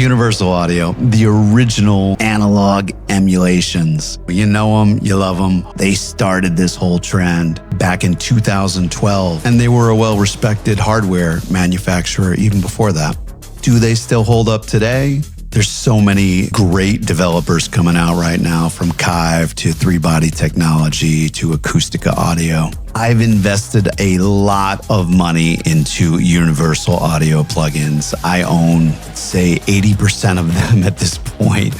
Universal Audio, the original analog emulations. You know them, you love them. They started this whole trend back in 2012, and they were a well-respected hardware manufacturer even before that. Do they still hold up today? There's so many great developers coming out right now, from Kive to 3-Body Technology to Acoustica Audio. I've invested a lot of money into Universal Audio plugins. I own, say, 80% of them at this point.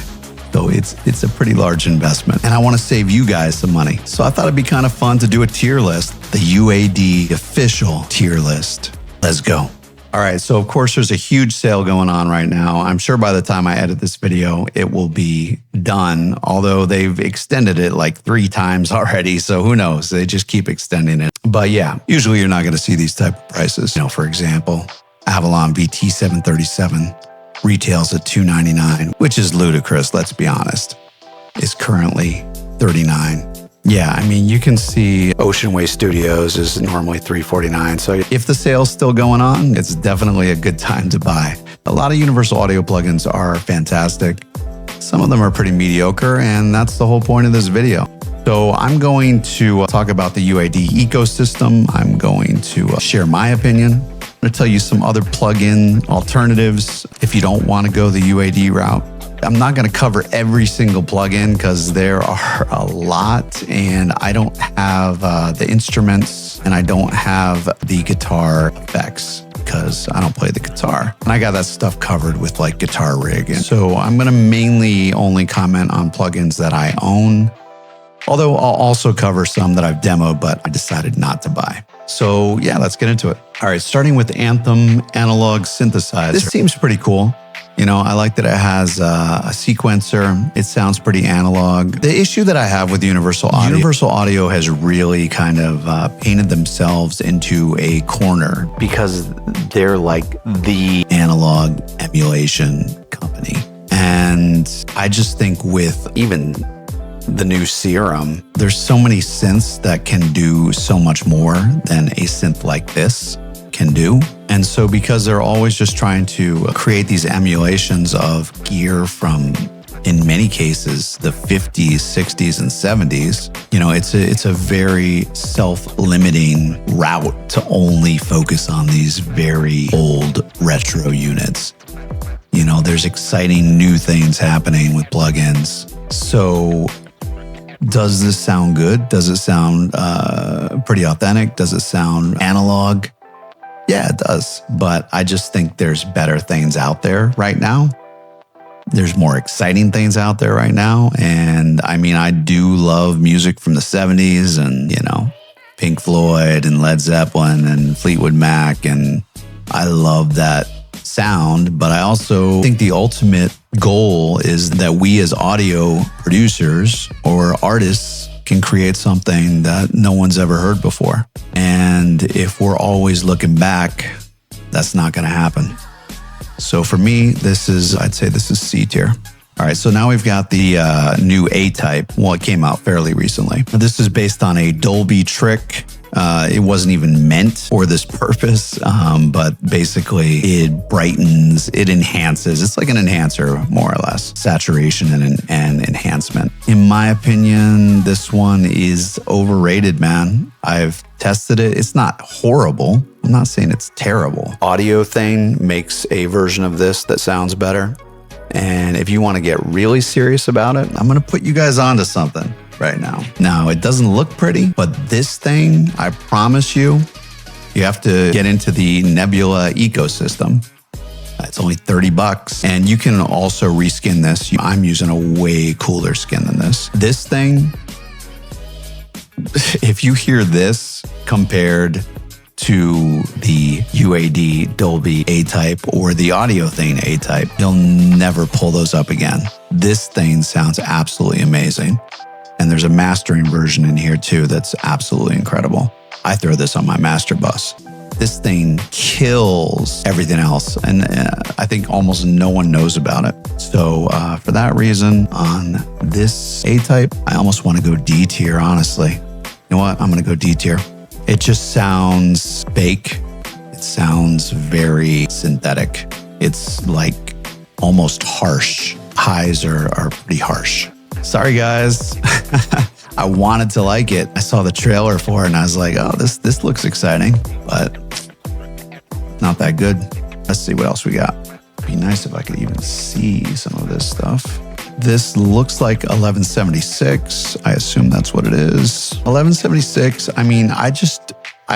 So it's a pretty large investment. And I want to save you guys some money. So I thought it'd be kind of fun to do a tier list, the UAD official tier list. Let's go. All right, so of course there's a huge sale going on right now. I'm sure by the time I edit this video, it will be done, although they've extended it like 3 times already, so who knows? They just keep extending it. But yeah, usually you're not going to see these type of prices. You know, for example, Avalon VT737 retails at $299, which is ludicrous, let's be honest. It's currently $39. Yeah, I mean, you can see Ocean Way Studios is normally $349. So if the sale's still going on, it's definitely a good time to buy. A lot of Universal Audio plugins are fantastic. Some of them are pretty mediocre, and that's the whole point of this video. So I'm going to talk about the UAD ecosystem. I'm going to share my opinion. I'm going to tell you some other plugin alternatives if you don't want to go the UAD route. I'm not going to cover every single plugin because there are a lot, and I don't have the instruments, and I don't have the guitar effects because I don't play the guitar. And I got that stuff covered with like Guitar Rig. And so I'm going to mainly only comment on plugins that I own, although I'll also cover some that I've demoed, but I decided not to buy. So yeah, let's get into it. All right, starting with Anthem Analog Synthesizer. This seems pretty cool. You know, I like that it has a sequencer. It sounds pretty analog. The issue that I have with Universal Audio has really kind of painted themselves into a corner because they're like the analog emulation company. And I just think with even the new Serum, there's so many synths that can do so much more than a synth like this can do. And so because they're always just trying to create these emulations of gear from, in many cases, the 50s, 60s, and 70s, you know, it's a very self-limiting route to only focus on these very old retro units. You know, there's exciting new things happening with plugins. So does this sound good? Does it sound pretty authentic? Does it sound analog? Yeah, it does. But I just think there's better things out there right now. There's more exciting things out there right now. And I mean, I do love music from the 70s and, you know, Pink Floyd and Led Zeppelin and Fleetwood Mac. And I love that sound. But I also think the ultimate goal is that we as audio producers or artists can create something that no one's ever heard before. And if we're always looking back, that's not going to happen. So for me, I'd say this is C tier. All right, so now we've got the new A-type. Well, it came out fairly recently. This is based on a Dolbee trick. It wasn't even meant for this purpose, but basically it brightens, it enhances. It's like an enhancer, more or less. Saturation and enhancement. In my opinion, this one is overrated, man. I've tested it. It's not horrible. I'm not saying it's terrible. Audio Thing makes a version of this that sounds better. And if you want to get really serious about it, I'm going to put you guys onto something right now. Now, it doesn't look pretty, but this thing, I promise you, you have to get into the Nebula ecosystem. It's only $30, and you can also reskin this. I'm using a way cooler skin than this. This thing, if you hear this compared to the UAD Dolbee A-type or the Audio Thing A-type, you'll never pull those up again. This thing sounds absolutely amazing. And there's a mastering version in here too that's absolutely incredible. I throw this on my master bus. This thing kills everything else, and I think almost no one knows about it. So for that reason, on this A-type, I almost want to go D tier, honestly. You know what? I'm going to go D tier. It just sounds fake. It sounds very synthetic. It's like almost harsh. Highs are pretty harsh. Sorry, guys. I wanted to like it. I saw the trailer for it and I was like, oh, this looks exciting, but not that good. Let's see what else we got. It'd be nice if I could even see some of this stuff. This looks like 1176. I assume that's what it is. 1176. I mean, I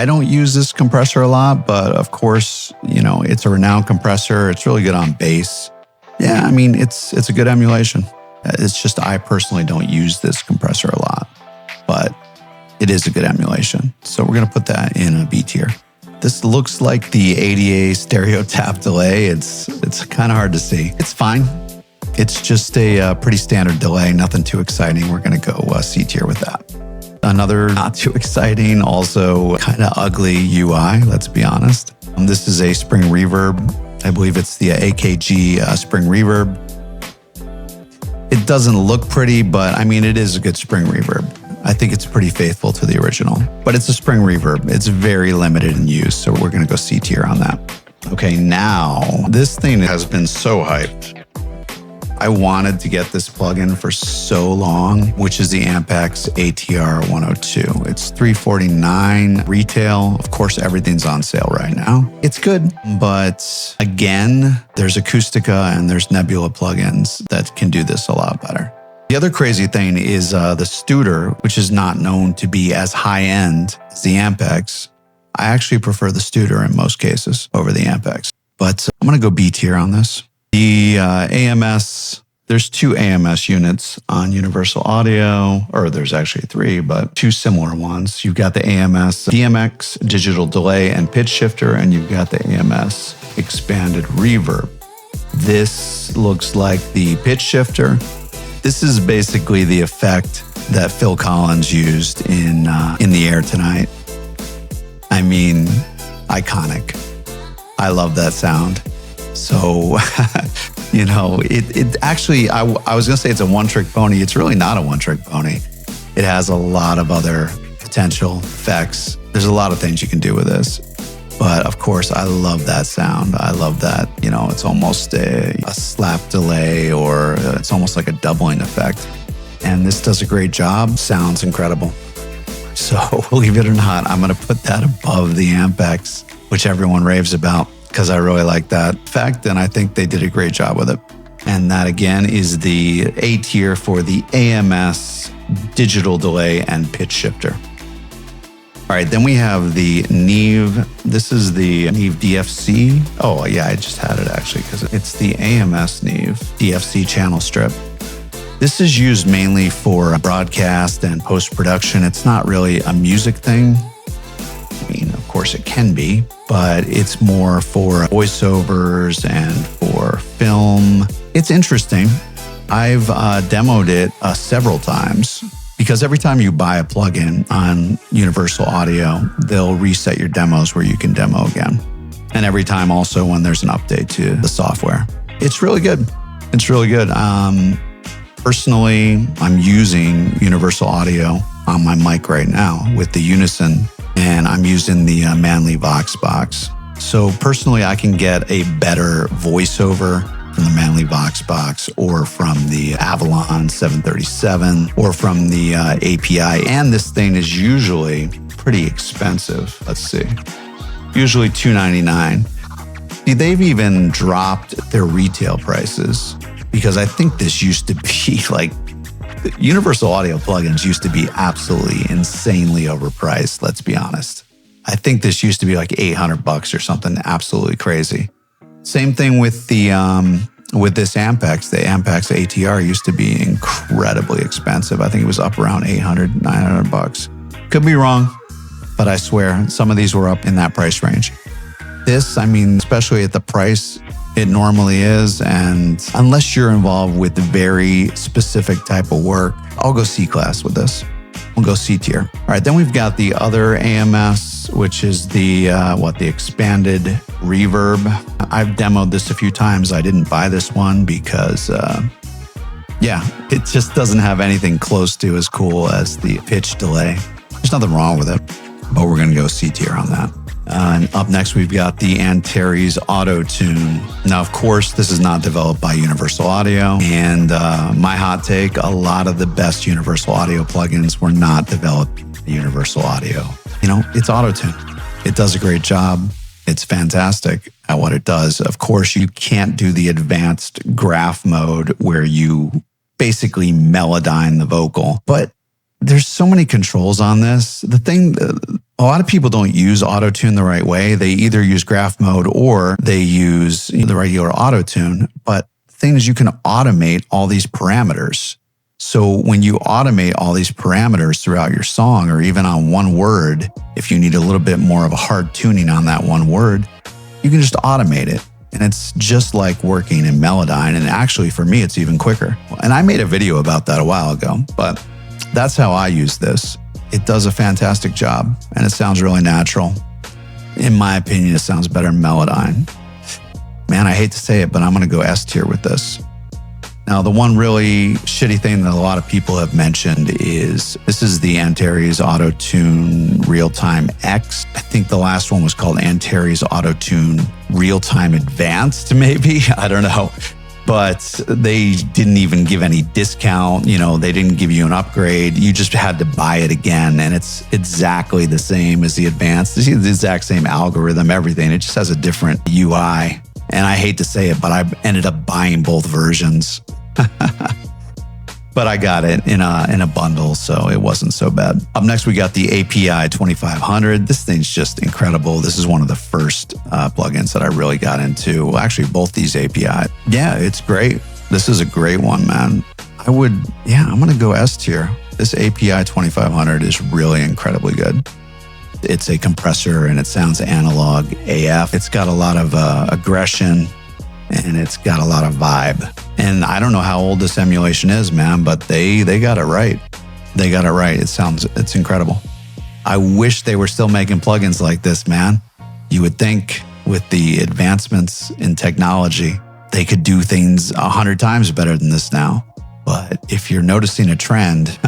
don't use this compressor a lot, but of course, you know, it's a renowned compressor. It's really good on bass. Yeah, I mean, it's a good emulation. It's just I personally don't use this compressor a lot, but it is a good emulation. So we're going to put that in a B tier. This looks like the ADA stereo tap delay. It's kind of hard to see. It's fine. It's just a pretty standard delay, nothing too exciting. We're going to go C tier with that. Another not too exciting, also kind of ugly UI, let's be honest. This is a spring reverb. I believe it's the AKG spring reverb. It doesn't look pretty, but I mean, it is a good spring reverb. I think it's pretty faithful to the original, but it's a spring reverb. It's very limited in use, so we're going to go C tier on that. Okay, now this thing has been so hyped. I wanted to get this plugin for so long, which is the Ampex ATR-102. It's $349 retail. Of course, everything's on sale right now. It's good, but again, there's Acoustica and there's Nebula plugins that can do this a lot better. The other crazy thing is the Studer, which is not known to be as high-end as the Ampex. I actually prefer the Studer in most cases over the Ampex, but I'm going to go B tier on this. The AMS, there's two AMS units on Universal Audio, or there's actually three, but two similar ones. You've got the AMS DMX digital delay and pitch shifter, and you've got the AMS expanded reverb. This looks like the pitch shifter. This is basically the effect that Phil Collins used in The Air Tonight. I mean, iconic. I love that sound. So, you know, it actually, I was going to say it's a one-trick pony. It's really not a one-trick pony. It has a lot of other potential effects. There's a lot of things you can do with this. But of course, I love that sound. I love that, you know, it's almost a slap delay, or it's almost like a doubling effect. And this does a great job. Sounds incredible. So believe it or not, I'm going to put that above the Ampex, which everyone raves about, because I really like that effect, and I think they did a great job with it. And that again is the A tier for the AMS digital delay and pitch shifter. All right, then we have the Neve. This is the Neve DFC. Oh yeah, I just had it actually, because it's the AMS Neve DFC channel strip. This is used mainly for broadcast and post-production. It's not really a music thing. I mean, of course it can be, but it's more for voiceovers and for film. It's interesting. I've demoed it several times, because every time you buy a plugin on Universal Audio, they'll reset your demos where you can demo again. And every time also when there's an update to the software. It's really good. It's really good. Personally, I'm using Universal Audio on my mic right now with the Unison, and I'm using the Manley Vox box. So personally, I can get a better voiceover from the Manley Vox box, or from the Avalon 737, or from the API. And this thing is usually pretty expensive. Let's see, usually $299. See, they've even dropped their retail prices, because I think this used to be like, Universal Audio plugins used to be absolutely insanely overpriced, let's be honest. I think this used to be like $800 or something absolutely crazy. Same thing with the with this Ampex. The Ampex ATR used to be incredibly expensive. I think it was up around $800, $900. Could be wrong, but I swear some of these were up in that price range. This, I mean, especially at the price it normally is, and unless you're involved with very specific type of work, I'll go C class with this. We'll go C tier. All right, then we've got the other AMS, which is the the expanded reverb. I've demoed this a few times. I didn't buy this one because, it just doesn't have anything close to as cool as the pitch delay. There's nothing wrong with it, but we're going to go C tier on that. And up next, we've got the Antares Autotune. Now, of course, this is not developed by Universal Audio. And my hot take, a lot of the best Universal Audio plugins were not developed by Universal Audio. You know, it's Autotune. It does a great job. It's fantastic at what it does. Of course, you can't do the advanced graph mode where you basically melodyne the vocal. But there's so many controls on this. The thing, a lot of people don't use Autotune the right way. They either use graph mode or they use the regular Autotune. But the thing is, you can automate all these parameters. So when you automate all these parameters throughout your song, or even on one word, if you need a little bit more of a hard tuning on that one word, you can just automate it. And it's just like working in Melodyne. And actually, for me, it's even quicker. And I made a video about that a while ago, but that's how I use this. It does a fantastic job, and it sounds really natural. In my opinion, it sounds better in Melodyne. Man, I hate to say it, but I'm going to go S tier with this. Now, the one really shitty thing that a lot of people have mentioned is this is the Antares Autotune Real-Time X. I think the last one was called Antares Autotune Real-Time Advanced, maybe. I don't know. But they didn't even give any discount. You know, they didn't give you an upgrade. You just had to buy it again. And it's exactly the same as the Advanced. It's the exact same algorithm, everything. It just has a different UI. And I hate to say it, but I ended up buying both versions. But I got it in a bundle, so it wasn't so bad. Up next, we got the API 2500. This thing's just incredible. This is one of the first plugins that I really got into. Well, actually, both these API. Yeah, it's great. This is a great one, man. I'm going to go S tier. This API 2500 is really incredibly good. It's a compressor and it sounds analog AF. It's got a lot of aggression and it's got a lot of vibe. And I don't know how old this emulation is, man, but they got it right. They got it right. It's incredible. I wish they were still making plugins like this, man. You would think with the advancements in technology, they could do things 100 times better than this now. But if you're noticing a trend,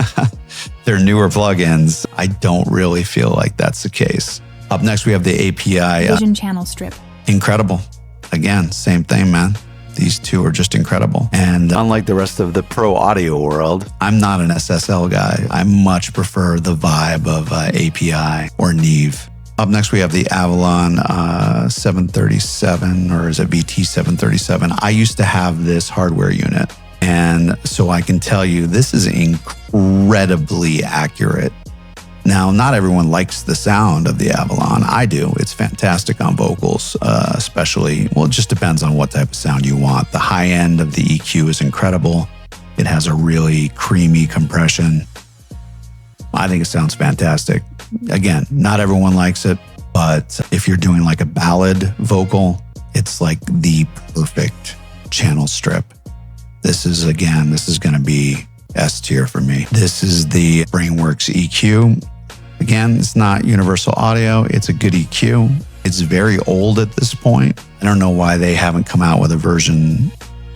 they're newer plugins. I don't really feel like that's the case. Up next, we have the API Vision channel strip. Incredible. Again, same thing, man. These two are just incredible. And unlike the rest of the pro audio world, I'm not an SSL guy. I much prefer the vibe of API or Neve. Up next, we have the Avalon 737, or is it VT 737? I used to have this hardware unit. And so I can tell you, this is incredibly accurate. Now, not everyone likes the sound of the Avalon. I do. It's fantastic on vocals, especially. Well, it just depends on what type of sound you want. The high end of the EQ is incredible. It has a really creamy compression. I think it sounds fantastic. Again, not everyone likes it, but if you're doing like a ballad vocal, it's like the perfect channel strip. This is going to be S tier for me. This is the Brainworks EQ. Again, it's not Universal Audio. It's a good EQ. It's very old at this point. I don't know why they haven't come out with a version.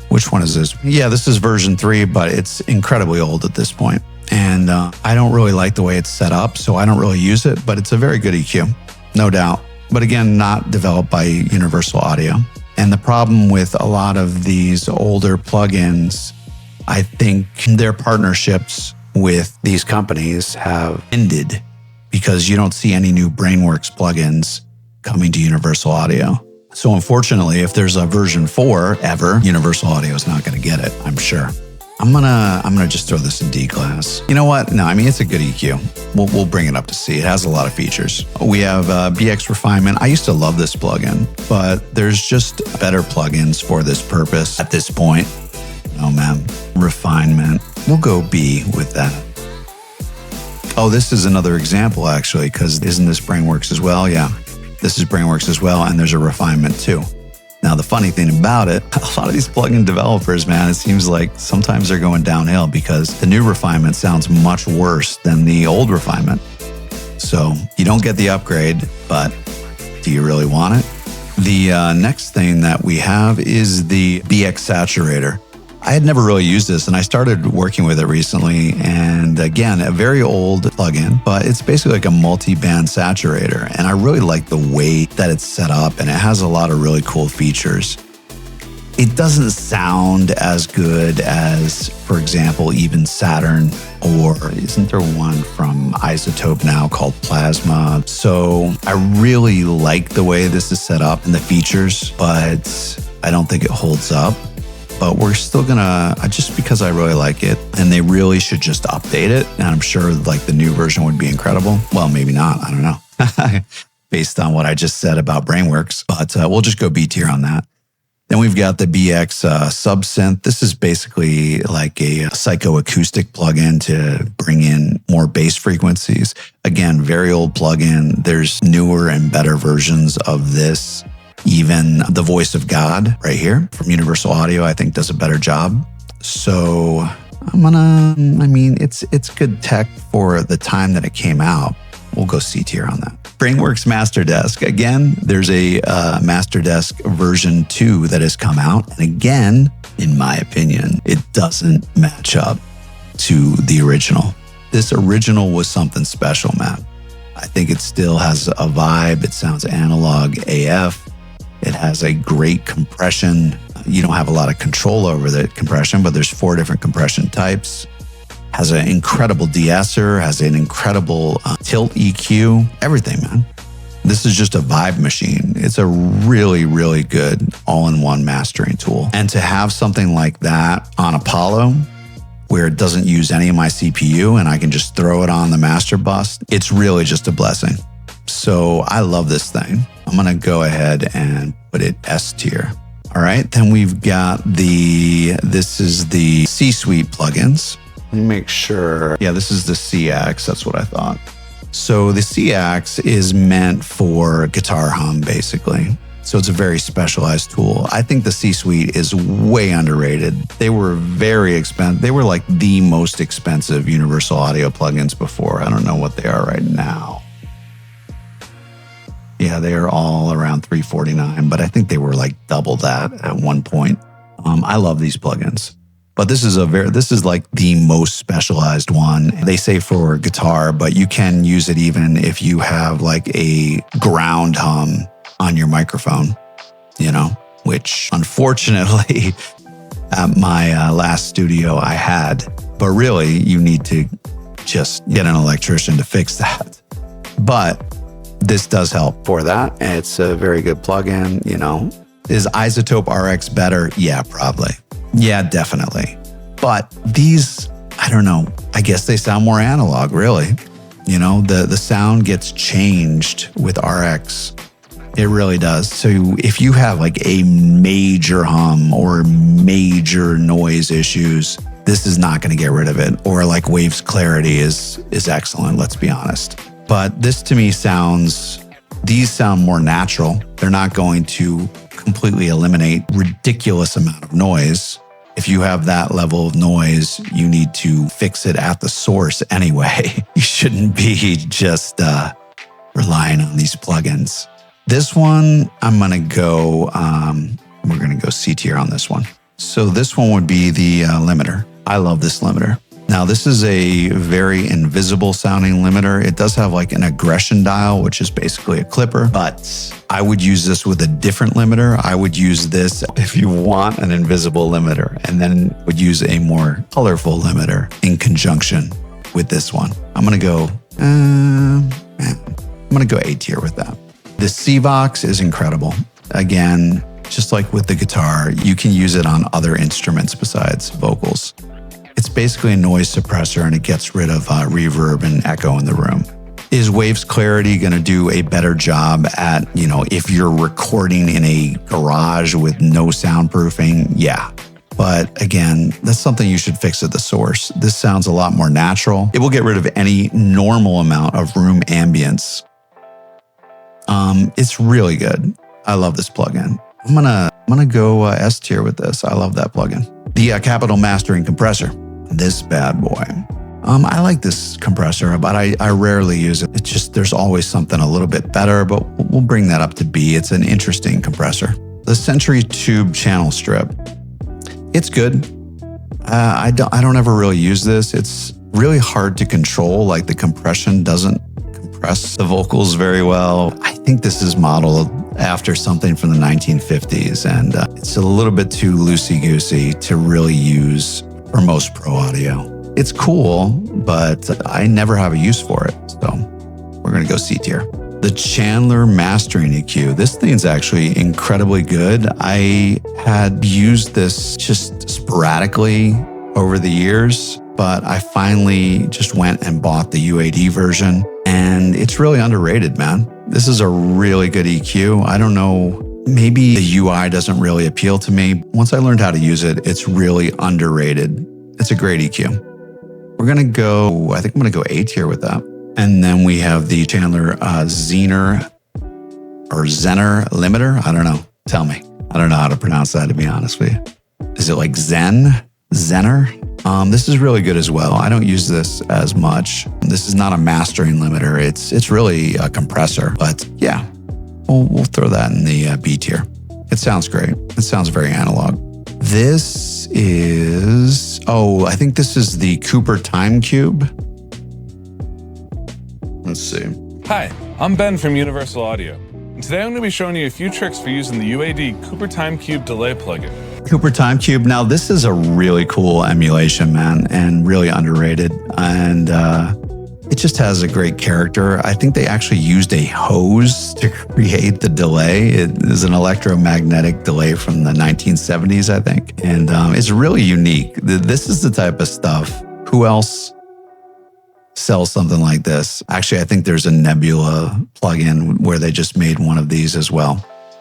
Which one is this? Yeah, this is version 3, but it's incredibly old at this point. And I don't really like the way it's set up, so I don't really use it, but it's a very good EQ, no doubt. But again, not developed by Universal Audio. And the problem with a lot of these older plugins, I think their partnerships with these companies have ended because you don't see any new Brainworks plugins coming to Universal Audio. So unfortunately, if there's a version 4 ever, Universal Audio is not going to get it, I'm sure. I'm gonna just throw this in D class. You know what? No, I mean, it's a good EQ. We'll bring it up to C. It has a lot of features. We have BX Refinement. I used to love this plugin, but there's just better plugins for this purpose at this point. Oh man, Refinement. We'll go B with that. Oh, this is another example actually, because isn't this Brainworks as well? Yeah, this is Brainworks as well, and there's a Refinement too. Now, the funny thing about it, a lot of these plugin developers, man, it seems like sometimes they're going downhill because the new Refinement sounds much worse than the old Refinement. So you don't get the upgrade, but do you really want it? The next thing that we have is the BX Saturator. I had never really used this, and I started working with it recently. And again, a very old plugin, but it's basically like a multi-band saturator. And I really like the way that it's set up, and it has a lot of really cool features. It doesn't sound as good as, for example, even Saturn, or isn't there one from iZotope now called Plasma? So I really like the way this is set up and the features, but I don't think it holds up. But we're still gonna, just because I really like it, and they really should just update it. And I'm sure like the new version would be incredible. Well, maybe not, I don't know, based on what I just said about Brainworks, but we'll just go B tier on that. Then we've got the BX Subsynth. This is basically like a psychoacoustic plugin to bring in more bass frequencies. Again, very old plugin. There's newer and better versions of this. Even the Voice of God right here from Universal Audio, I think does a better job. So it's good tech for the time that it came out. We'll go C tier on that. Brainworks Master Desk. Again, there's a Master Desk version 2 that has come out. And again, in my opinion, it doesn't match up to the original. This original was something special, man. I think it still has a vibe. It sounds analog AF. It has a great compression. You don't have a lot of control over the compression, but there's 4 different compression types. Has an incredible de-esser, has an incredible tilt EQ, everything, man. This is just a vibe machine. It's a really, really good all-in-one mastering tool. And to have something like that on Apollo, where it doesn't use any of my CPU and I can just throw it on the master bus, it's really just a blessing. So I love this thing. I'm gonna go ahead and put it S tier. All right, then we've got this is the C-Suite plugins. Let me make sure. Yeah, this is the C-Ax. That's what I thought. So the C-Ax is meant for guitar hum, basically. So it's a very specialized tool. I think the C-Suite is way underrated. They were very expensive. They were like the most expensive Universal Audio plugins before. I don't know what they are right now. Yeah, they are all around $349, but I think they were like double that at one point. I love these plugins. But this is like the most specialized one. They say for guitar, but you can use it even if you have like a ground hum on your microphone, which unfortunately at my last studio I had. But really, you need to just get an electrician to fix that. But this does help for that. It's a very good plugin, Is iZotope RX better? Yeah, probably. Yeah, definitely. But these, I don't know, I guess they sound more analog, really. The sound gets changed with RX. It really does. So if you have like a major hum or major noise issues, this is not going to get rid of it. Or like Wave's clarity is excellent, let's be honest. But this to me these sound more natural. They're not going to completely eliminate ridiculous amount of noise. If you have that level of noise, you need to fix it at the source anyway. You shouldn't be just relying on these plugins. This one, we're going to go C tier on this one. So this one would be the limiter. I love this limiter. Now, this is a very invisible sounding limiter. It does have like an aggression dial, which is basically a clipper, but I would use this with a different limiter. I would use this if you want an invisible limiter, and then would use a more colorful limiter in conjunction with this one. I'm going to go A tier with that. The CVox is incredible. Again, just like with the guitar, you can use it on other instruments besides vocals. It's basically a noise suppressor, and it gets rid of reverb and echo in the room. Is Wave's clarity going to do a better job at, if you're recording in a garage with no soundproofing? Yeah. But again, that's something you should fix at the source. This sounds a lot more natural. It will get rid of any normal amount of room ambience. It's really good. I love this plugin. I'm gonna go S tier with this. I love that plugin. The Capital Mastering Compressor. This bad boy. I like this compressor, but I rarely use it. It's just, there's always something a little bit better, but we'll bring that up to B. It's an interesting compressor. The Century Tube Channel Strip. It's good. I don't ever really use this. It's really hard to control. Like the compression doesn't compress the vocals very well. I think this is modeled after something from the 1950s, and it's a little bit too loosey-goosey to really use for most pro audio. It's cool, but I never have a use for it. So we're going to go C tier. The Chandler Mastering EQ. This thing's actually incredibly good. I had used this just sporadically over the years, but I finally just went and bought the UAD version, and it's really underrated, man. This is a really good EQ. I don't know, maybe the UI doesn't really appeal to me. Once I learned how to use it, it's really underrated. It's a great EQ. We're going to go, I think I'm going to go A tier with that. And then we have the Chandler Zener limiter. I don't know. Tell me. I don't know how to pronounce that, to be honest with you. Is it like Zener? This is really good as well. I don't use this as much. This is not a mastering limiter. It's really a compressor. But yeah, we'll throw that in the B tier. It sounds great. It sounds very analog. This is, I think this is the Cooper Time Cube. Let's see. Hi, I'm Ben from Universal Audio. And today I'm going to be showing you a few tricks for using the UAD Cooper Time Cube delay plugin. Cooper Time Cube. Now, this is a really cool emulation, man, and really underrated. And it just has a great character. I think they actually used a hose to create the delay. It is an electromagnetic delay from the 1970s, I think. And it's really unique. This is the type of stuff. Who else sells something like this? Actually, I think there's a Nebula plugin where they just made one of these as well,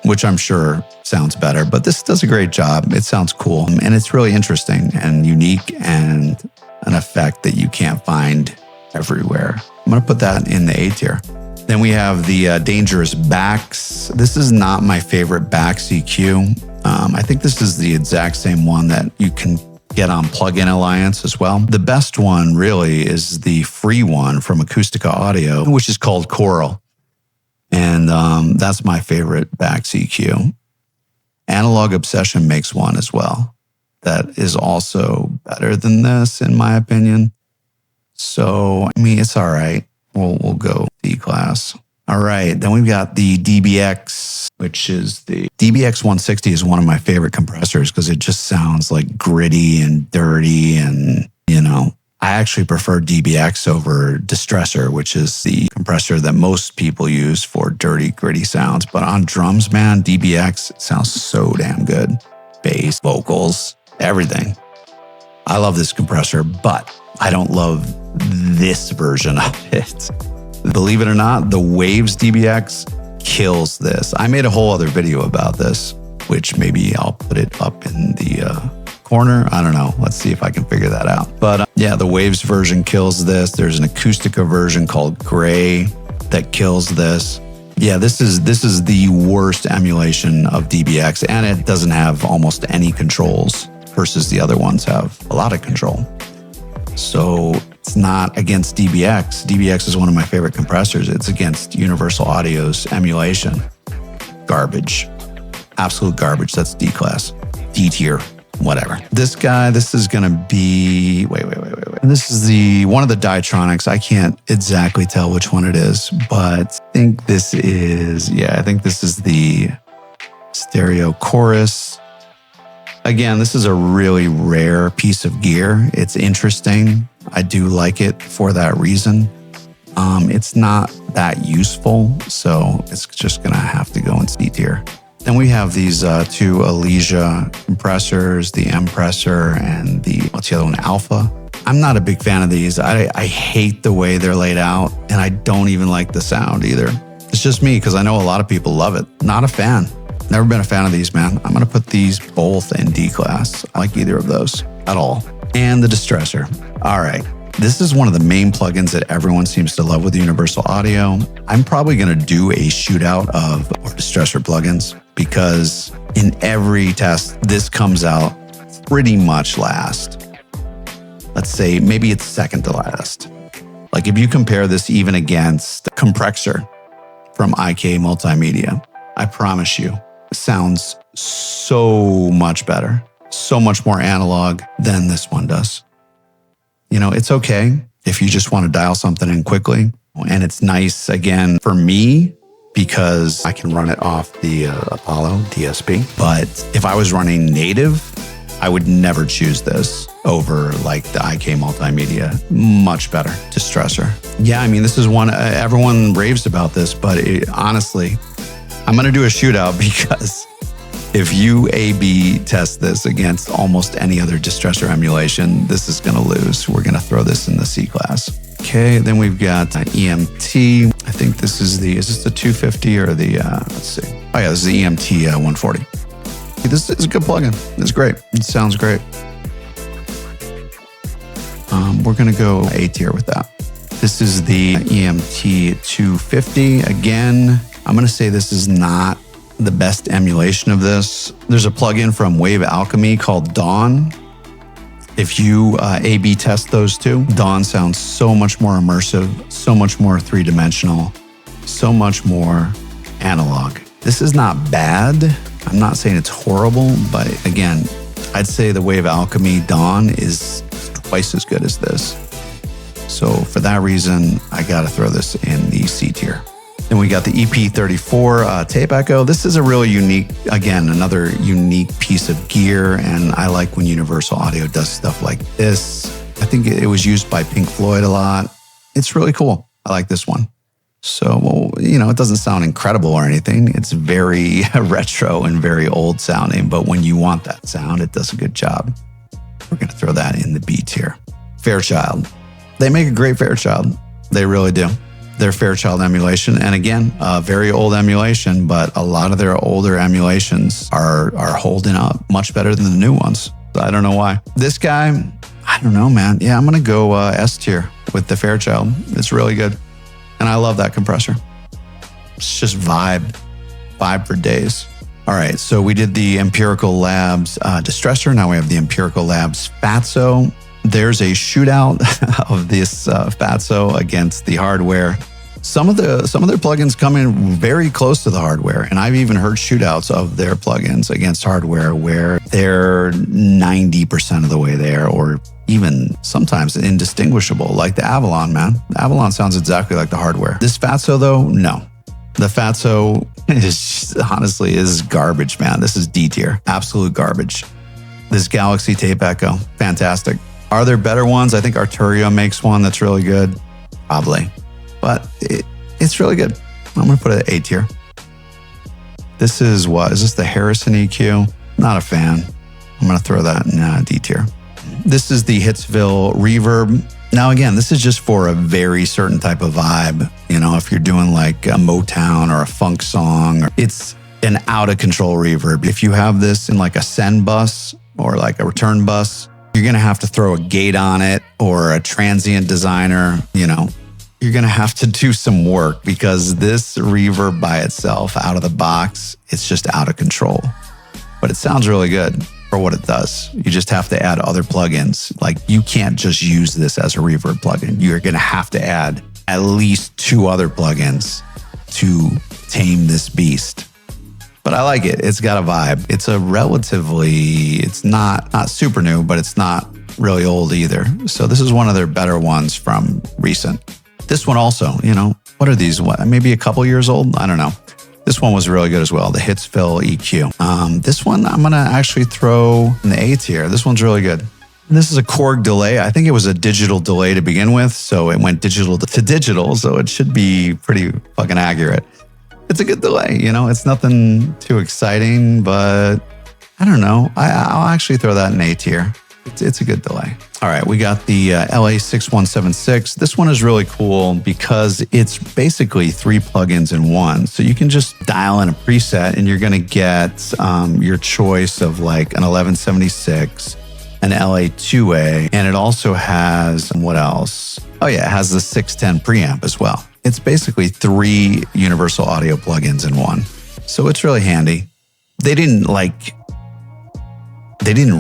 which I'm sure sounds better, but this does a great job. It sounds cool, and it's really interesting and unique and an effect that you can't find everywhere. I'm going to put that in the A tier. Then we have the Dangerous Backs. This is not my favorite Backs EQ. I think this is the exact same one that you can get on Plugin Alliance as well. The best one really is the free one from Acoustica Audio, which is called Coral. And that's my favorite Backs EQ. Analog Obsession makes one as well. That is also better than this, in my opinion. So, I mean, it's all right. We'll go D class. All right, then we've got the DBX, which is the DBX 160 is one of my favorite compressors because it just sounds like gritty and dirty. And, I actually prefer DBX over Distressor, which is the compressor that most people use for dirty, gritty sounds. But on drums, man, DBX sounds so damn good. Bass, vocals, everything. I love this compressor, but I don't love this version of it. Believe it or not, the Waves DBX kills this. I made a whole other video about this, which maybe I'll put it up in the corner. I don't know. Let's see if I can figure that out. But yeah, the Waves version kills this. There's an Acoustica version called Gray that kills this. Yeah, this is the worst emulation of DBX, and it doesn't have almost any controls versus the other ones have a lot of control. So it's not against DBX. DBX is one of my favorite compressors. It's against Universal Audio's emulation. Garbage. Absolute garbage. That's D class. D tier. Whatever. This guy, this is going to be... Wait. This is one of the Dietronics. I can't exactly tell which one it is, but I think this is... Yeah, I think this is the Stereo Chorus. Again, this is a really rare piece of gear. It's interesting. I do like it for that reason. It's not that useful, so it's just going to have to go in C tier. Then we have these two Elysia compressors, the Empressor and what's the other one, Alpha. I'm not a big fan of these. I hate the way they're laid out, and I don't even like the sound either. It's just me, because I know a lot of people love it. Not a fan. Never been a fan of these, man. I'm going to put these both in D class. I like either of those at all. And the Distressor. All right. This is one of the main plugins that everyone seems to love with Universal Audio. I'm probably going to do a shootout of Distressor plugins because in every test, this comes out pretty much last. Let's say maybe it's second to last. Like if you compare this even against Compressor from IK Multimedia, I promise you, it sounds so much better. so much more analog than this one does. You know, it's okay if you just want to dial something in quickly. And it's nice, again, for me, because I can run it off the Apollo DSP. But if I was running native, I would never choose this over like the IK Multimedia. Much better. Distressor. Yeah, I mean, this is one, everyone raves about this, but honestly, I'm going to do a shootout because if you A/B test this against almost any other Distressor emulation, this is going to lose. We're going to throw this in the C class. Okay, then we've got EMT. I think this is this the 250 or the, let's see. Oh yeah, this is the EMT 140. This is a good plugin. It's great. It sounds great. We're going to go A tier with that. This is the EMT 250. Again, I'm going to say this is not the best emulation of this. There's a plugin from Wave Alchemy called Dawn. If you A/B test those two, Dawn sounds so much more immersive, so much more three-dimensional, so much more analog. This is not bad. I'm not saying it's horrible, but again, I'd say the Wave Alchemy Dawn is twice as good as this. So for that reason, I gotta throw this in the C tier. Then we got the EP34 tape echo. This is a really unique, again, another unique piece of gear. And I like when Universal Audio does stuff like this. I think it was used by Pink Floyd a lot. It's really cool. I like this one. So, well, you know, it doesn't sound incredible or anything. It's very retro and very old sounding, but when you want that sound, it does a good job. We're going to throw that in the B tier. Fairchild. They make a great Fairchild. They really do. Their Fairchild emulation. And again, very old emulation, but a lot of their older emulations are holding up much better than the new ones. I don't know why. This guy, I don't know, man. Yeah, I'm going to go S tier with the Fairchild. It's really good. And I love that compressor. It's just vibe for days. All right, so we did the Empirical Labs Distressor. Now we have the Empirical Labs Fatso. There's a shootout of this Fatso against the hardware. Some of their plugins come in very close to the hardware, and I've even heard shootouts of their plugins against hardware where they're 90% of the way there, or even sometimes indistinguishable, like the Avalon, man. The Avalon sounds exactly like the hardware. This Fatso, though, no. The Fatso honestly is garbage, man. This is D tier, absolute garbage. This Galaxy Tape Echo, fantastic. Are there better ones? I think Arturia makes one that's really good, probably. But it's really good. I'm going to put it at A tier. This is what? Is this the Harrison EQ? Not a fan. I'm going to throw that in D tier. This is the Hitsville Reverb. Now, again, this is just for a very certain type of vibe. You know, if you're doing like a Motown or a funk song, it's an out of control reverb. If you have this in like a send bus or like a return bus, you're going to have to throw a gate on it or a transient designer, you know. You're going to have to do some work because this reverb by itself out of the box, it's just out of control. But it sounds really good for what it does. You just have to add other plugins. Like you can't just use this as a reverb plugin. You're going to have to add at least 2 other plugins to tame this beast. But I like it. It's got a vibe. It's a relatively, it's not super new, but it's not really old either. So this is one of their better ones from recent. This one also, you know, what are these? Maybe a couple years old? I don't know. This one was really good as well, the Hitsville EQ. This one I'm going to actually throw in the A tier. This one's really good. And this is a Korg delay. I think it was a digital delay to begin with, so it went digital to digital, so it should be pretty fucking accurate. It's a good delay, you know? It's nothing too exciting, but I don't know. I'll actually throw that in A tier. It's a good delay. All right, we got the LA6176. This one is really cool because it's basically 3 plugins in one. So you can just dial in a preset and you're gonna get your choice of like an 1176, an LA2A, and it also has, what else? Oh yeah, it has the 610 preamp as well. It's basically 3 Universal Audio plugins in one. So it's really handy. They didn't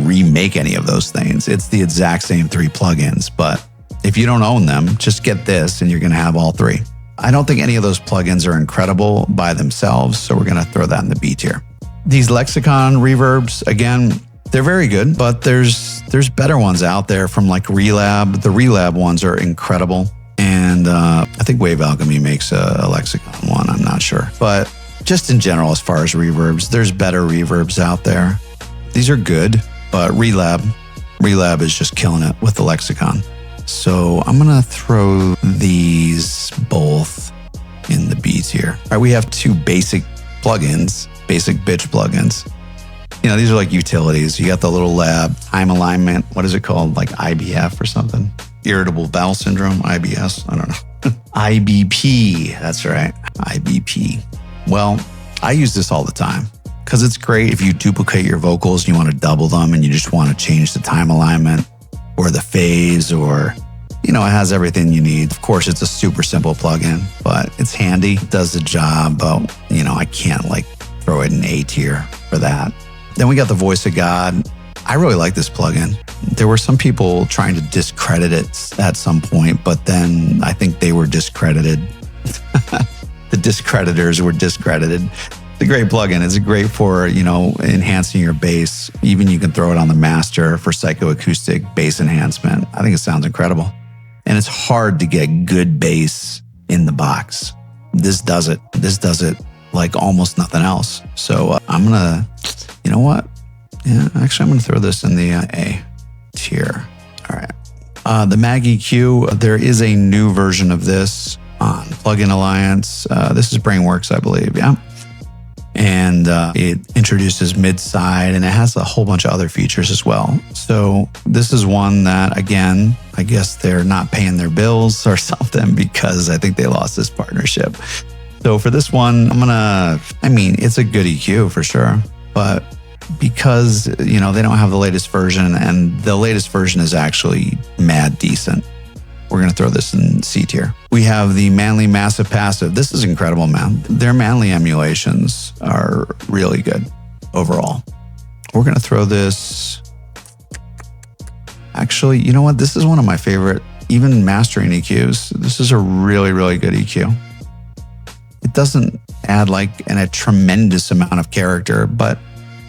remake any of those things. It's the exact same 3 plugins, but if you don't own them, just get this and you're going to have all 3. I don't think any of those plugins are incredible by themselves, so we're going to throw that in the B tier. These Lexicon reverbs, again, They're very good, but there's better ones out there from like Relab. The Relab ones are incredible. And I think Wave Alchemy makes a Lexicon one. I'm not sure. But just in general, as far as reverbs, there's better reverbs out there. These are good, but Relab is just killing it with the Lexicon. So I'm going to throw these both in the B tier. All right, we have two basic plugins, basic bitch plugins. You know, these are like utilities. You got the little lab, time alignment. What is it called? Like IBF or something? Irritable bowel syndrome, IBS. I don't know. IBP. That's right. IBP. Well, I use this all the time because it's great if you duplicate your vocals and you want to double them and you just want to change the time alignment or the phase, or, you know, it has everything you need. Of course, it's a super simple plugin, but it's handy. It does the job, but, you know, I can't like throw it in A tier for that. Then we got the Voice of God. I really like this plugin. There were some people trying to discredit it at some point, but then I think they were discredited. The discreditors were discredited. It's a great plugin. It's great for, you know, enhancing your bass. Even you can throw it on the master for psychoacoustic bass enhancement. I think it sounds incredible. And it's hard to get good bass in the box. This does it. This does it like almost nothing else. So I'm going to, you know what? Yeah, actually, I'm going to throw this in the A tier. All right. The Maag EQ, there is a new version of this on Plugin Alliance. This is Brainworks, I believe. Yeah. And it introduces mid-side, and it has a whole bunch of other features as well. So this is one that, again, I guess they're not paying their bills or something, because I think they lost this partnership. So for this one, it's a good EQ for sure, but because, you know, they don't have the latest version, and the latest version is actually mad decent, we're going to throw this in C tier. We have the Manley Massive Passive. This is incredible, man. Their Manley emulations are really good overall. We're going to throw this. Actually, you know what? This is one of my favorite, even mastering EQs. This is a really, really good EQ. It doesn't add like a tremendous amount of character, but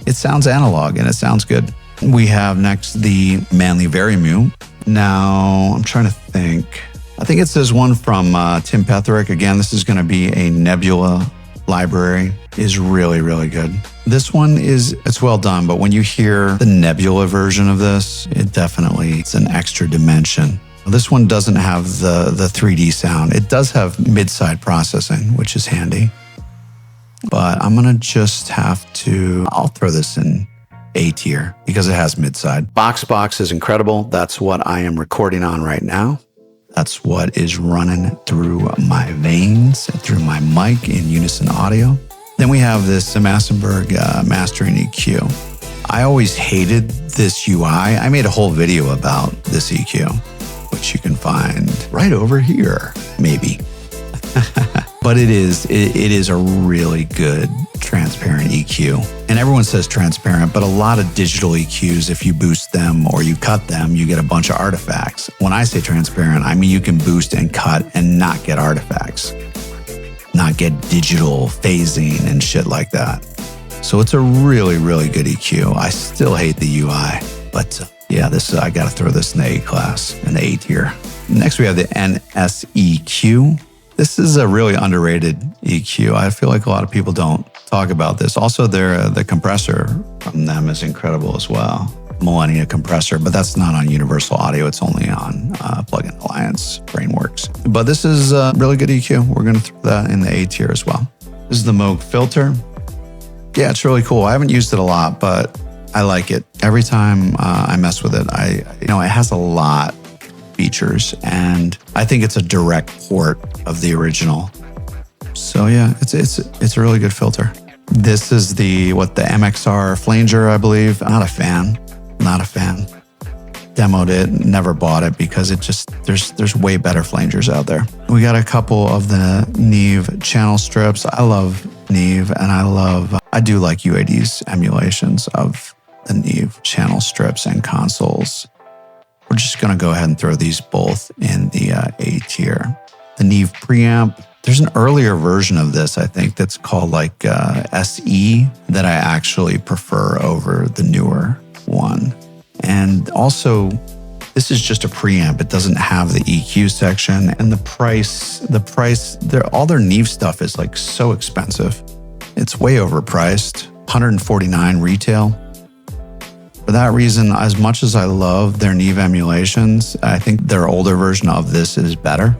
it sounds analog and it sounds good. We have next the Manley Vari-Mu. Now, I'm trying to think. I think it says one from Tim Petherick. Again, this is going to be a Nebula library. Is really, really good. This one it's well done, but when you hear the Nebula version of this, it's an extra dimension. This one doesn't have the 3D sound. It does have mid-side processing, which is handy. But I'm going to just I'll throw this in A tier because it has mid-side. Box is incredible. That's what I am recording on right now. That's what is running through my veins, through my mic in Unison Audio. Then we have this Massenburg Mastering EQ. I always hated this UI. I made a whole video about this EQ, which you can find right over here, maybe. But it is a really good transparent EQ. And everyone says transparent, but a lot of digital EQs, if you boost them or you cut them, you get a bunch of artifacts. When I say transparent, I mean you can boost and cut and not get artifacts, not get digital phasing and shit like that. So it's a really, really good EQ. I still hate the UI, but yeah, I got to throw this in the A class, in the A tier. Next, we have the NSEQ. This is a really underrated EQ. I feel like a lot of people don't talk about this. Also, the compressor from them is incredible as well. Millennia compressor, but that's not on Universal Audio. It's only on Plugin Alliance, Brainworks. But this is a really good EQ. We're going to throw that in the A tier as well. This is the Moog filter. Yeah, it's really cool. I haven't used it a lot, but I like it. Every time I mess with it, it has a lot features, and I think it's a direct port of the original. So yeah, it's a really good filter. This is the MXR flanger, I believe. Not a fan. Demoed it, never bought it because there's way better flangers out there. We got a couple of the Neve channel strips. I love Neve, and I do like UAD's emulations of the Neve channel strips and consoles. We're just going to go ahead and throw these both in the A tier. The Neve preamp, there's an earlier version of this, I think, that's called SE that I actually prefer over the newer one. And also, this is just a preamp. It doesn't have the EQ section, and the price, all their Neve stuff is like so expensive. It's way overpriced, $149 retail. For that reason, as much as I love their Neve emulations, I think their older version of this is better,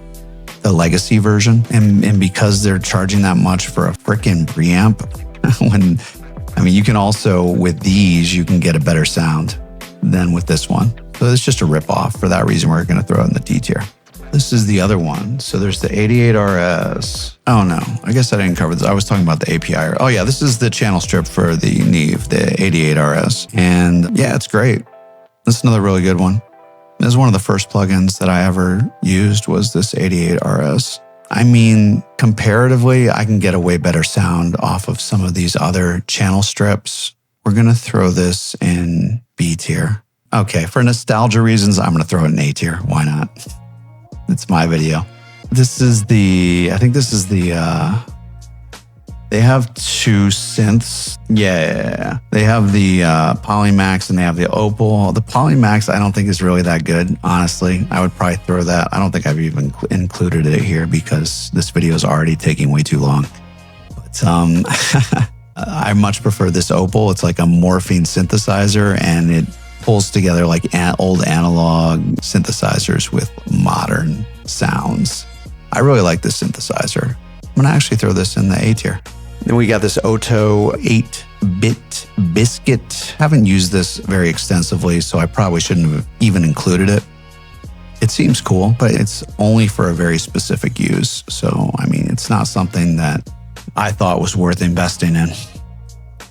the legacy version. And because they're charging that much for a frickin' preamp, you can also, with these, you can get a better sound than with this one. So it's just a ripoff. For that reason, we're going to throw it in the D tier. This is the other one. So there's the 88RS. Oh no, I guess I didn't cover this. I was talking about the API. Oh yeah, this is the channel strip for the Neve, the 88RS. And yeah, it's great. This is another really good one. This is one of the first plugins that I ever used was this 88RS. I mean, comparatively, I can get a way better sound off of some of these other channel strips. We're going to throw this in B tier. Okay, for nostalgia reasons, I'm going to throw it in A tier. Why not? It's my video. This is the, I think this is the, they have two synths. Yeah. They have the Polymax and they have the Opal. The Polymax I don't think is really that good, honestly. I would probably throw that. I don't think I've even included it here because this video is already taking way too long. But I much prefer this Opal. It's like a morphine synthesizer and it pulls together like old analog synthesizers with modern sounds. I really like this synthesizer. I'm gonna actually throw this in the A tier. Then we got this Oto 8-bit biscuit. Haven't used this very extensively, so I probably shouldn't have even included it. It seems cool, but it's only for a very specific use. So, I mean, it's not something that I thought was worth investing in.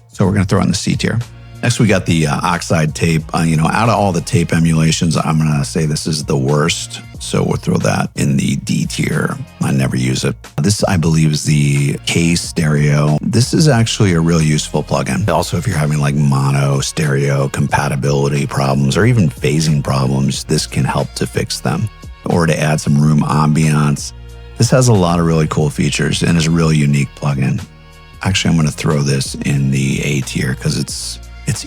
So we're gonna throw it in the C tier. Next, we got the oxide tape. Out of all the tape emulations, I'm going to say this is the worst. So we'll throw that in the D tier. I never use it. This, I believe, is the K stereo. This is actually a really useful plugin. Also, if you're having like mono stereo compatibility problems or even phasing problems, this can help to fix them or to add some room ambiance. This has a lot of really cool features and is a really unique plugin. Actually, I'm going to throw this in the A tier because it's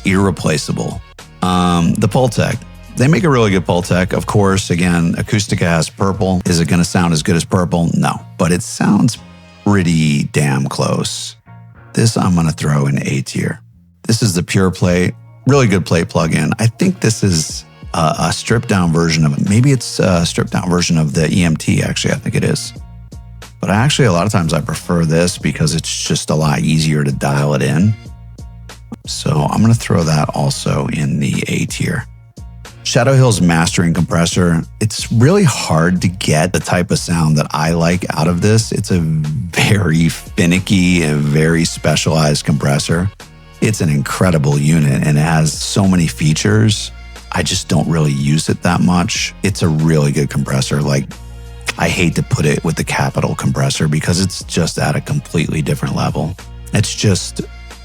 irreplaceable. The Pultec. They make a really good Pultec. Of course, again, Acoustica has purple. Is it going to sound as good as purple? No, but it sounds pretty damn close. This I'm going to throw in A tier. This is the Pure Plate. Really good plate plugin. I think this is a stripped down version of it. Maybe it's a stripped down version of the EMT, actually. I think it is. But actually, a lot of times I prefer this because it's just a lot easier to dial it in. So I'm going to throw that also in the A tier. Shadow Hill's mastering compressor. It's really hard to get the type of sound that I like out of this. It's a very finicky and very specialized compressor. It's an incredible unit and it has so many features. I just don't really use it that much. It's a really good compressor. Like, I hate to put it with the Capital compressor because it's just at a completely different level. It's just,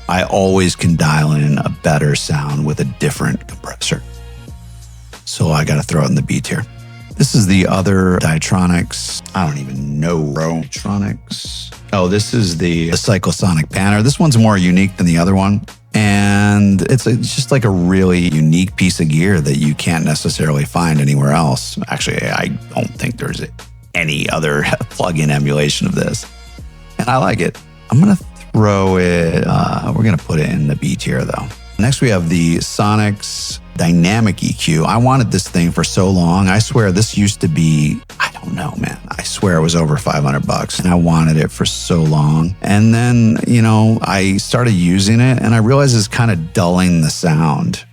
I always can dial in a better sound with a different compressor. So I got to throw it in the B tier. This is the other Dietronics. I don't even know, bro. Dietronics. Oh, this is the Cyclosonic Panner. This one's more unique than the other one. And it's just like a really unique piece of gear that you can't necessarily find anywhere else. Actually, I don't think there's any other plug-in emulation of this. And I like it. I'm going to throw it, we're going to put it in the B tier though. Next, we have the Sonnox Dynamic EQ. I wanted this thing for so long. I swear this used to be, I don't know, man. I swear it was over $500 and I wanted it for so long. And then, I started using it and I realized it's kind of dulling the sound.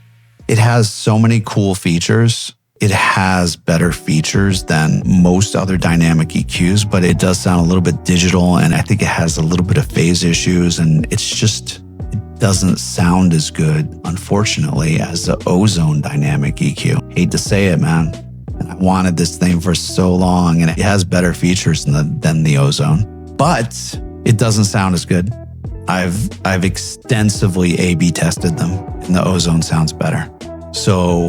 It has so many cool features. It has better features than most other dynamic EQs, but it does sound a little bit digital and I think it has a little bit of phase issues and it doesn't sound as good, unfortunately, as the Ozone dynamic EQ. Hate to say it, man. And I wanted this thing for so long and it has better features than the Ozone, but it doesn't sound as good. I've extensively A/B tested them and the Ozone sounds better. So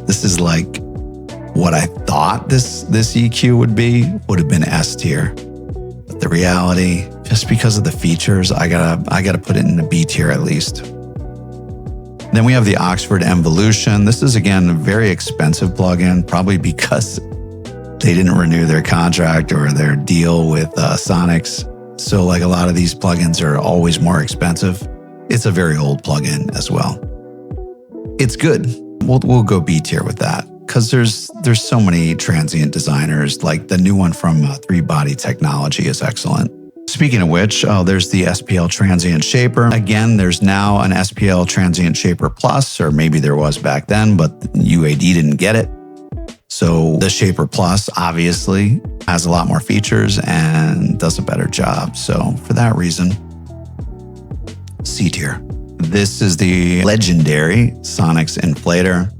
this is like what I thought this EQ would have been S tier. But the reality, just because of the features, I gotta put it in the B tier at least. Then we have the Oxford Evolution. This is, again, a very expensive plugin, probably because they didn't renew their contract or their deal with Sonnox. So like a lot of these plugins are always more expensive. It's a very old plugin as well. It's good. We'll go B tier with that because there's so many transient designers. Like the new one from 3-Body Technology is excellent. Speaking of which, there's the SPL Transient Shaper. Again, there's now an SPL Transient Shaper Plus, or maybe there was back then, but UAD didn't get it. So the Shaper Plus obviously has a lot more features and does a better job. So for that reason, C tier. This is the legendary Sonnox Inflator.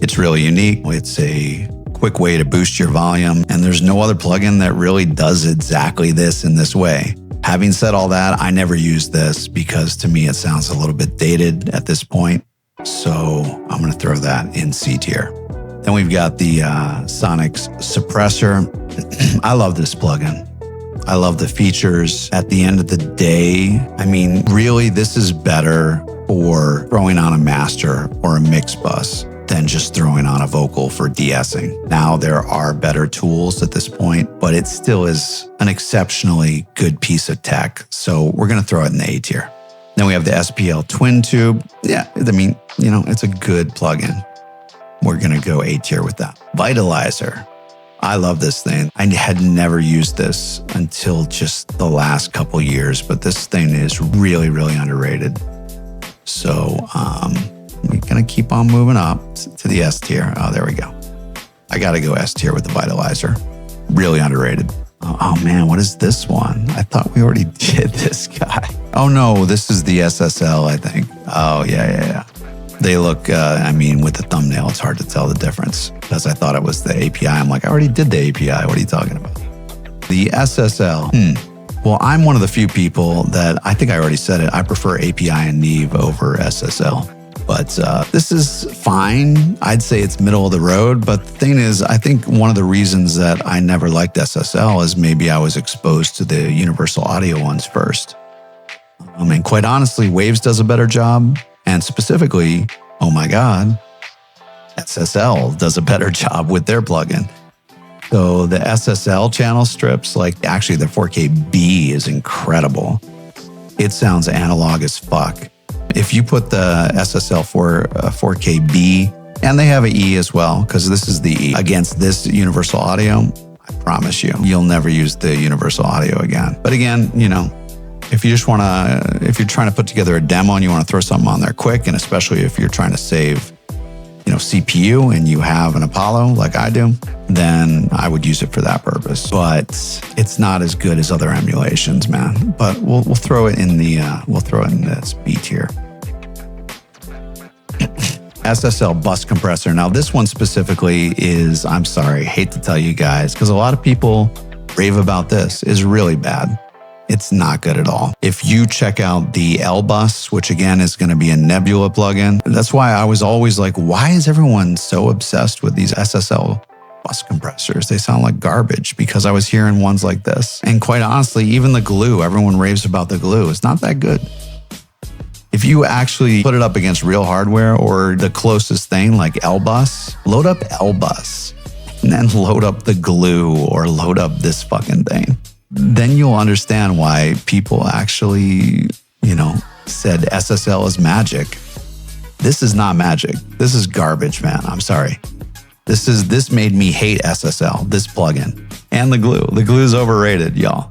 It's really unique. It's a quick way to boost your volume, and there's no other plugin that really does exactly this in this way. Having said all that, I never use this because to me it sounds a little bit dated at this point. So I'm going to throw that in C tier. Then we've got the Sonnox Suppressor. I love this plugin. I love the features. At the end of the day, I mean, really, this is better for throwing on a master or a mix bus than just throwing on a vocal for de-essing. Now there are better tools at this point, but it still is an exceptionally good piece of tech. So we're going to throw it in the A tier. Then we have the SPL Twin Tube. Yeah, I mean, it's a good plugin. We're going to go A tier with that. Vitalizer. I love this thing. I had never used this until just the last couple years, but this thing is really, really underrated. So we're going to keep on moving up to the S tier. Oh, there we go. I got to go S tier with the Vitalizer. Really underrated. Oh man, what is this one? I thought we already did this guy. Oh no, this is the SSL, I think. Oh yeah. They look, with the thumbnail, it's hard to tell the difference because I thought it was the API. I'm like, I already did the API. What are you talking about? The SSL. Well, I'm one of the few people that, I think I already said it, I prefer API and Neve over SSL. But this is fine. I'd say it's middle of the road. But the thing is, I think one of the reasons that I never liked SSL is maybe I was exposed to the universal audio ones first. And quite honestly, Waves does a better job. And specifically, oh my God, SSL does a better job with their plugin. So the SSL channel strips, like actually the 4KB is incredible. It sounds analog as fuck. If you put the SSL 4KB, and they have an E as well, because this is the E, against this universal audio, I promise you'll never use the universal audio again. But again, if you just want to, if you're trying to put together a demo and you want to throw something on there quick, and especially if you're trying to save, CPU and you have an Apollo like I do, then I would use it for that purpose. But it's not as good as other emulations, man. But we'll throw it in this B tier. SSL Bus Compressor. Now this one specifically is, I'm sorry, hate to tell you guys, because a lot of people rave about this, is really bad. It's not good at all. If you check out the L-Bus, which again is going to be a Nebula plugin, that's why I was always like, why is everyone so obsessed with these SSL bus compressors? They sound like garbage, because I was hearing ones like this. And quite honestly, even the glue, everyone raves about the glue. It's not that good. If you actually put it up against real hardware or the closest thing like L-Bus, load up L-Bus and then load up the glue or load up this fucking thing. Then you'll understand why people actually, said SSL is magic. This is not magic. This is garbage, man. I'm sorry. This made me hate SSL, this plugin. And the glue. The glue is overrated, y'all.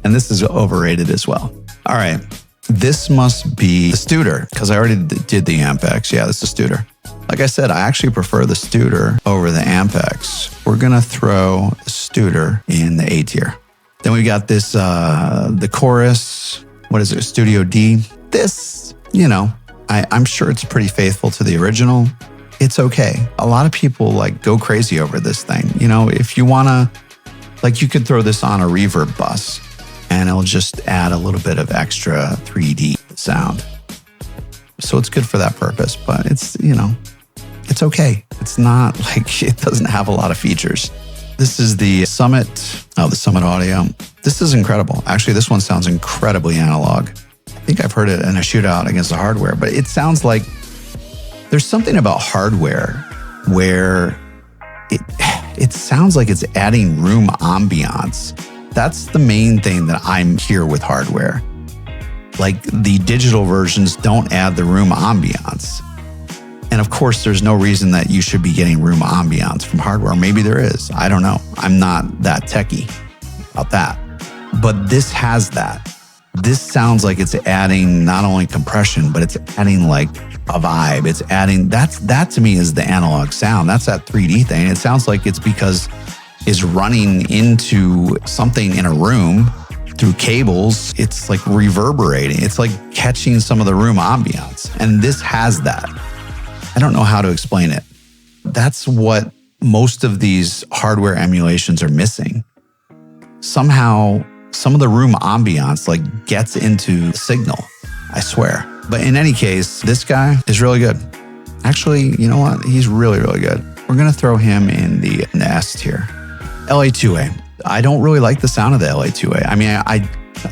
And this is overrated as well. All right. This must be the Studer, because I already did the Ampex. Yeah, this is Studer. Like I said, I actually prefer the Studer over the Ampex. We're going to throw the Studer in the A tier. Then we got this, the Chorus, what is it, Studio D. This, I'm sure it's pretty faithful to the original. It's okay. A lot of people go crazy over this thing. If you want to, you could throw this on a reverb bus and it'll just add a little bit of extra 3D sound. So it's good for that purpose, but it's, it's okay. It's not it doesn't have a lot of features. This is the Summit, the Summit Audio. This is incredible. Actually, this one sounds incredibly analog. I think I've heard it in a shootout against the hardware, but it sounds like There's something about hardware where it sounds like it's adding room ambiance. That's the main thing that I'm here with hardware. Like the digital versions don't add the room ambiance. And of course, there's no reason that you should be getting room ambiance from hardware. Maybe there is. I don't know. I'm not that techie about that. But this has that. This sounds like it's adding not only compression, but it's adding like a vibe. It's adding, that to me is the analog sound. That's that 3D thing. It sounds like it's because it's running into something in a room through cables. It's like reverberating. It's like catching some of the room ambiance. And this has that. I don't know how to explain it. That's what most of these hardware emulations are missing. Somehow, some of the room ambiance like gets into the signal, I swear. But in any case, this guy is really good. Actually, you know what? He's really, really good. We're gonna throw him in the S tier. LA2A. I don't really like the sound of the LA2A. I mean,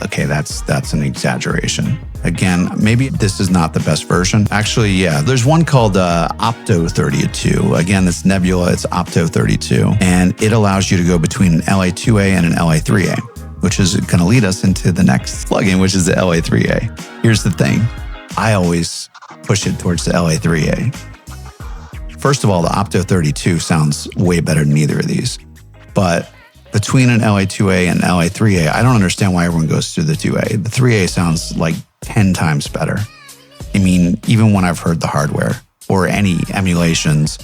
okay, that's an exaggeration. Again, maybe this is not the best version. Actually, yeah, there's one called Opto32. Again, this Nebula, it's Opto32. And it allows you to go between an LA2A and an LA3A, which is going to lead us into the next plugin, which is the LA3A. Here's the thing. I always push it towards the LA3A. First of all, the Opto32 sounds way better than either of these. But between an LA2A and LA3A, I don't understand why everyone goes through the 2A. The 3A sounds like 10 times better. I mean, even when I've heard the hardware or any emulations,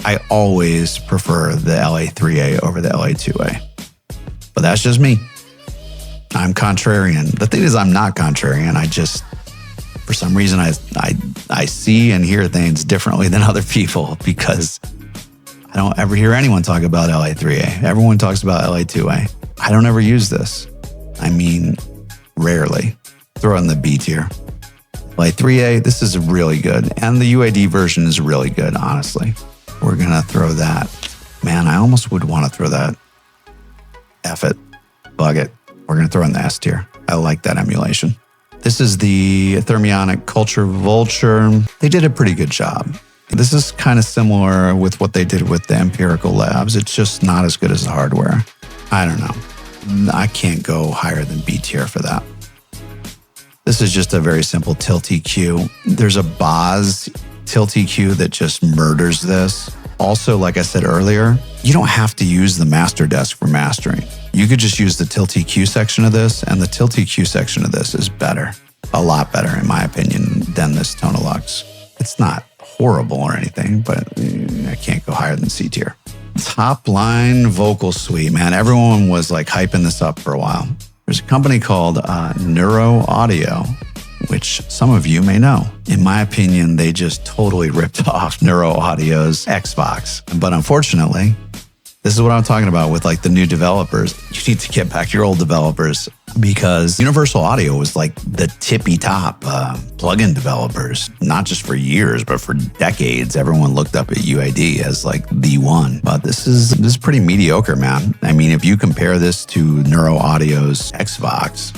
I always prefer the LA3A over the LA2A. But that's just me. I'm contrarian. The thing is, I'm not contrarian. I just, for some reason, I see and hear things differently than other people because I don't ever hear anyone talk about LA3A. Everyone talks about LA2A. I don't ever use this. I mean, rarely. Throw it in the B tier. LA3A, this is really good. And the UAD version is really good, honestly. We're going to throw that. Man, I almost would want to throw that. F it. Bug it. We're going to throw in the S tier. I like that emulation. This is the Thermionic Culture Vulture. They did a pretty good job. This is kind of similar with what they did with the Empirical Labs. It's just not as good as the hardware. I don't know. I can't go higher than B tier for that. This is just a very simple tilt EQ. There's a Boz tilt EQ that just murders this. Also, like I said earlier, you don't have to use the master desk for mastering. You could just use the tilt EQ section of this, and the tilt EQ section of this is better. A lot better, in my opinion, than this Tonalux. It's not horrible or anything, but I can't go higher than C tier. Topline Vocal Suite, man. Everyone was like hyping this up for a while. There's a company called Neuro Audio, which some of you may know. In my opinion, they just totally ripped off Neuro Audio's Xbox. But unfortunately, this is what I'm talking about with like the new developers. You need to get back to your old developers because Universal Audio was like the tippy top plugin developers, not just for years, but for decades. Everyone looked up at UAD as like the one. But this is pretty mediocre, man. I mean, if you compare this to Neuro Audio's Xbox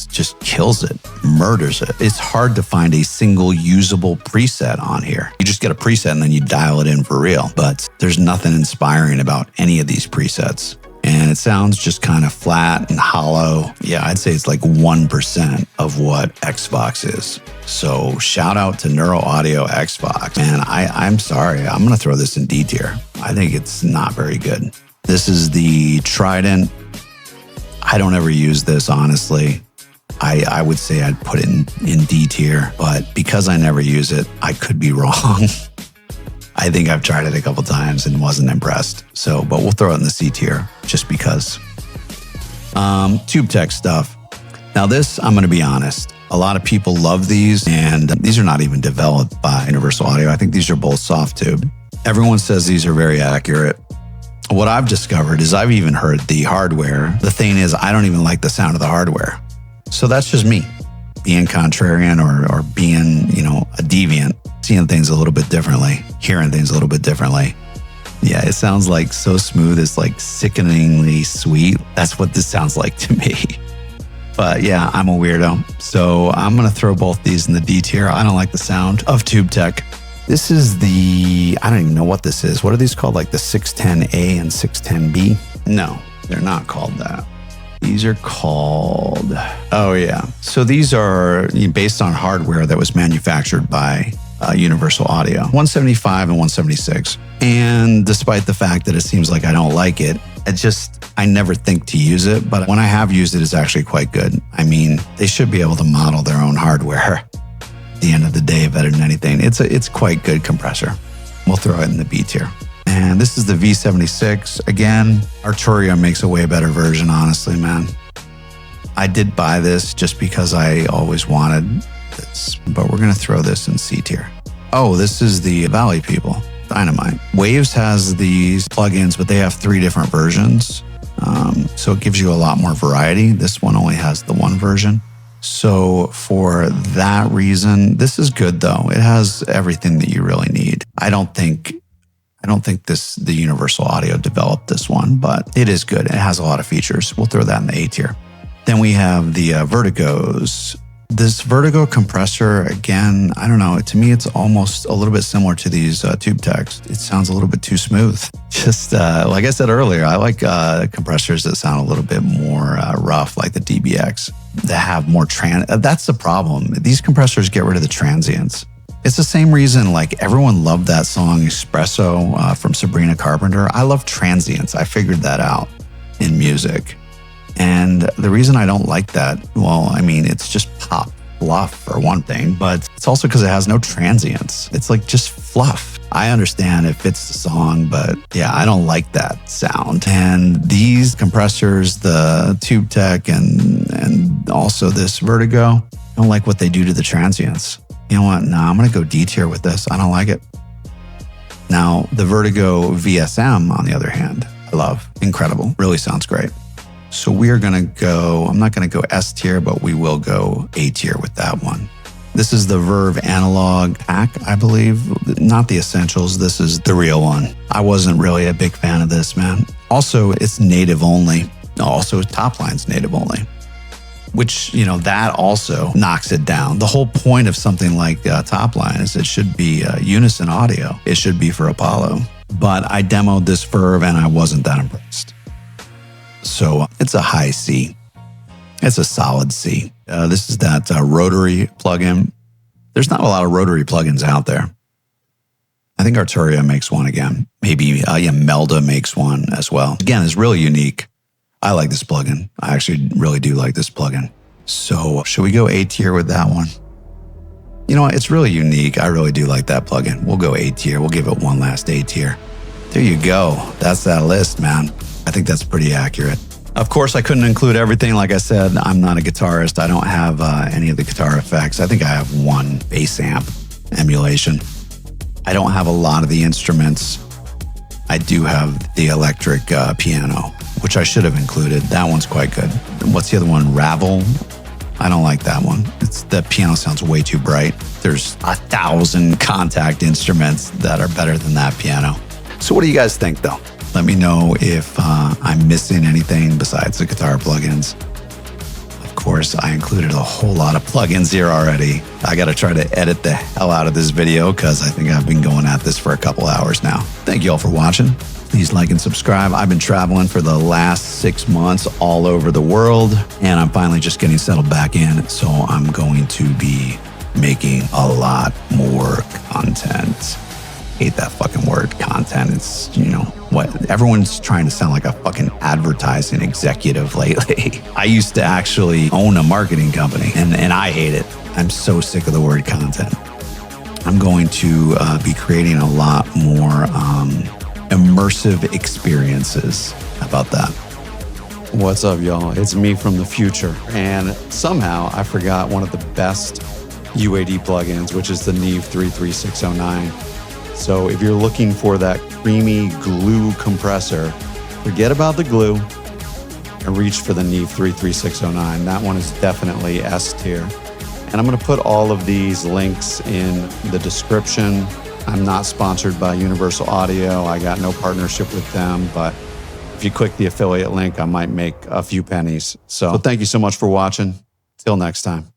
just kills it, murders it. It's hard to find a single usable preset on here. You just get a preset and then you dial it in for real. But there's nothing inspiring about any of these presets. And it sounds just kind of flat and hollow. Yeah, I'd say it's like 1% of what Xbox is. So shout out to Neuro Audio Xbox. And I'm sorry, I'm going to throw this in D tier. I think it's not very good. This is the Trident. I don't ever use this, honestly. I would say I'd put it in D tier, but because I never use it, I could be wrong. I think I've tried it a couple times and wasn't impressed. So, but we'll throw it in the C tier just because. TubeTech stuff. Now this, I'm going to be honest. A lot of people love these, and these are not even developed by Universal Audio. I think these are both soft tube. Everyone says these are very accurate. What I've discovered is I've even heard the hardware. The thing is, I don't even like the sound of the hardware. So that's just me being contrarian or being, a deviant, seeing things a little bit differently, hearing things a little bit differently. Yeah, it sounds like so smooth. It's like sickeningly sweet. That's what this sounds like to me. But yeah, I'm a weirdo. So I'm going to throw both these in the D tier. I don't like the sound of TubeTech. This is the, I don't even know what this is. What are these called? Like the 610A and 610B? No, they're not called that. These are called, oh yeah. So these are based on hardware that was manufactured by Universal Audio, 175 and 176. And despite the fact that it seems like I don't like it, I never think to use it. But when I have used it, it's actually quite good. I mean, they should be able to model their own hardware. At the end of the day, better than anything. It's quite good compressor. We'll throw it in the B tier. And this is the V76. Again, Arturia makes a way better version, honestly, man. I did buy this just because I always wanted this, but we're going to throw this in C tier. Oh, this is the Valley people. Dynamite. Waves has these plugins, but they have 3 different versions. So it gives you a lot more variety. This one only has the one version. So for that reason, this is good though. It has everything that you really need. I don't think the Universal Audio developed this one, but it is good. It has a lot of features. We'll throw that in the A tier. Then we have the Vertigos. This Vertigo compressor, again, I don't know. To me, it's almost a little bit similar to these Tube Techs. It sounds a little bit too smooth. Just like I said earlier, I like compressors that sound a little bit more rough, like the DBX, that have more that's the problem. These compressors get rid of the transients. It's the same reason like everyone loved that song Espresso from Sabrina Carpenter. I love transients. I figured that out in music. And the reason I don't like that, well, I mean, it's just pop fluff for one thing, but it's also because it has no transients. It's like just fluff. I understand it fits the song, but yeah, I don't like that sound. And these compressors, the Tube Tech and also this Vertigo, I don't like what they do to the transients. You know what? No, I'm going to go D tier with this. I don't like it. Now, the Vertigo VSM, on the other hand, I love. Incredible. Really sounds great. So we are going to go, I'm not going to go S tier, but we will go A tier with that one. This is the Verve Analog Pack, I believe. Not the Essentials. This is the real one. I wasn't really a big fan of this, man. Also, it's native only. Also, Topline's native only. Which, you know, that also knocks it down. The whole point of something like Topline is it should be unison audio. It should be for Apollo. But I demoed this Verve and I wasn't that impressed. So it's a high C. It's a solid C. This is that rotary plugin. There's not a lot of rotary plugins out there. I think Arturia makes one again. Maybe Melda makes one as well. Again, it's really unique. I like this plugin. I actually really do like this plugin. So should we go A tier with that one? You know what? It's really unique. I really do like that plugin. We'll go A tier. We'll give it one last A tier. There you go. That's that list, man. I think that's pretty accurate. Of course, I couldn't include everything. Like I said, I'm not a guitarist. I don't have any of the guitar effects. I think I have one bass amp emulation. I don't have a lot of the instruments. I do have the electric piano, which I should have included. That one's quite good. What's the other one? Ravel? I don't like that one. The piano sounds way too bright. There's 1,000 contact instruments that are better than that piano. So what do you guys think though? Let me know if I'm missing anything besides the guitar plugins. Of course, I included a whole lot of plugins here already. I got to try to edit the hell out of this video because I think I've been going at this for a couple hours now. Thank you all for watching. Please like and subscribe. I've been traveling for the last 6 months all over the world, and I'm finally just getting settled back in. So I'm going to be making a lot more content. Hate that fucking word, content. It's, you know, what everyone's trying to sound like a fucking advertising executive lately. I used to actually own a marketing company and I hate it. I'm so sick of the word content. I'm going to be creating a lot more immersive experiences. How about that? What's up, y'all? It's me from the future. And somehow I forgot one of the best UAD plugins, which is the Neve 33609. So if you're looking for that creamy glue compressor, forget about the glue and reach for the Neve 33609. That one is definitely S tier. And I'm going to put all of these links in the description. I'm not sponsored by Universal Audio. I got no partnership with them, but if you click the affiliate link, I might make a few pennies. So thank you so much for watching. Till next time.